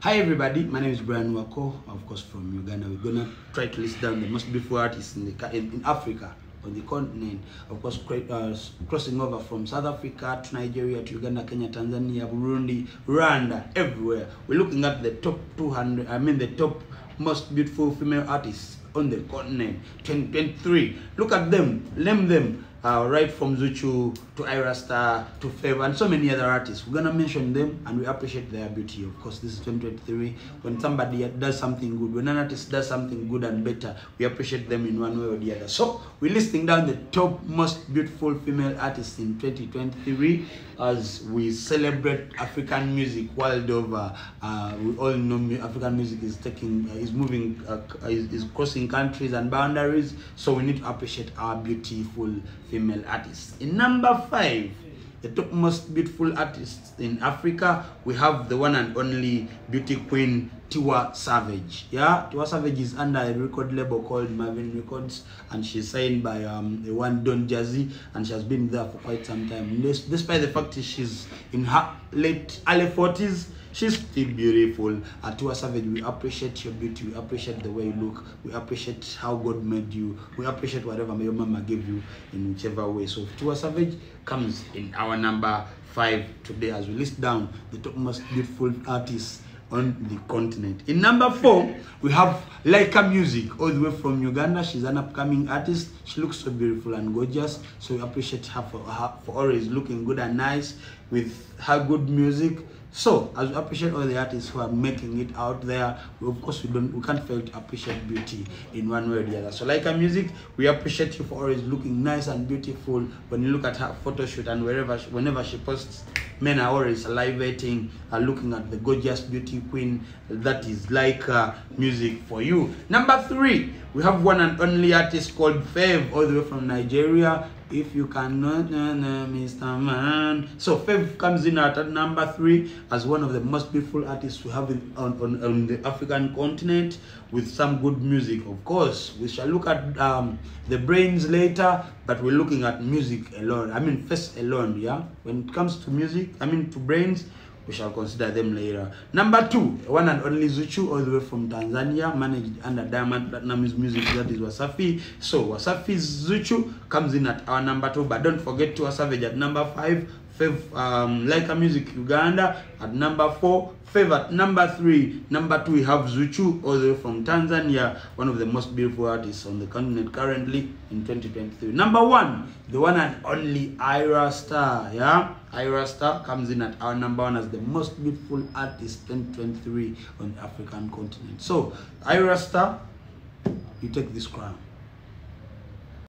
Hi everybody, my name is Brian Wako, of course from Uganda. We're gonna try to list down the most beautiful artists in Africa, on the continent. Of course, crossing over from South Africa to Nigeria to Uganda, Kenya, Tanzania, Burundi, Rwanda, everywhere. We're looking at the top 200. The top most beautiful female artists on the continent 2023. Look at them, name them. Right from Zuchu to Ayra Starr to Fave and so many other artists. We're gonna mention them and we appreciate their beauty. Of course, this is 2023. When somebody does something good, when an artist does something good and better, we appreciate them in one way or the other. So we're listing down the top most beautiful female artists in 2023 as we celebrate African music world over. We all know African music is is crossing countries and boundaries. So we need to appreciate our beautiful female artists. In number 5, the top most beautiful artists in Africa, we have the one and only beauty queen Tiwa Savage. Yeah, Tiwa Savage is under a record label called Marvin Records, and she's signed by the one Don Jazzy, and she has been there for quite some time. Despite the fact that she's in her early 40s, she's still beautiful. Tiwa Savage, we appreciate your beauty, we appreciate the way you look, we appreciate how God made you, we appreciate whatever your mama gave you in whichever way. So Tiwa Savage comes in our number 5 today as we list down the top most beautiful artists on the continent. In number 4, we have Laika Music, all the way from Uganda. She's an upcoming artist. She looks so beautiful and gorgeous, so we appreciate her for always looking good and nice with her good music. So as we appreciate all the artists who are making it out there, we can't fail to appreciate beauty in one way or the other. So Laika Music, we appreciate you for always looking nice and beautiful. When you look at her photo shoot and whenever she posts, men are always salivating, looking at the gorgeous beauty queen that is Laika Music for you. Number 3, we have one and only artist called Fave, all the way from Nigeria. If you cannot Mr. Man. So Fave comes in at number 3 as one of the most beautiful artists we have on the African continent, with some good music. Of course, we shall look at the brains later, but we're looking at music alone. First alone, yeah. When it comes to music, to brains, we shall consider them later. Number 2, one and only Zuchu, all the way from Tanzania, managed under Diamond Platnumz Music, that is Wasafi. So Wasafi's Zuchu comes in at our number 2, but don't forget Tiwa Savage at number 5, Fave, Laika Music Uganda at number 4, Fave at number 3. Number 2, we have Zuchu, all the way from Tanzania, one of the most beautiful artists on the continent currently in 2023. Number 1, the one and only Ayra Starr. Yeah, Ayra Starr comes in at our number 1 as the most beautiful artist 2023 on the African continent. So Ayra Starr, you take this crown.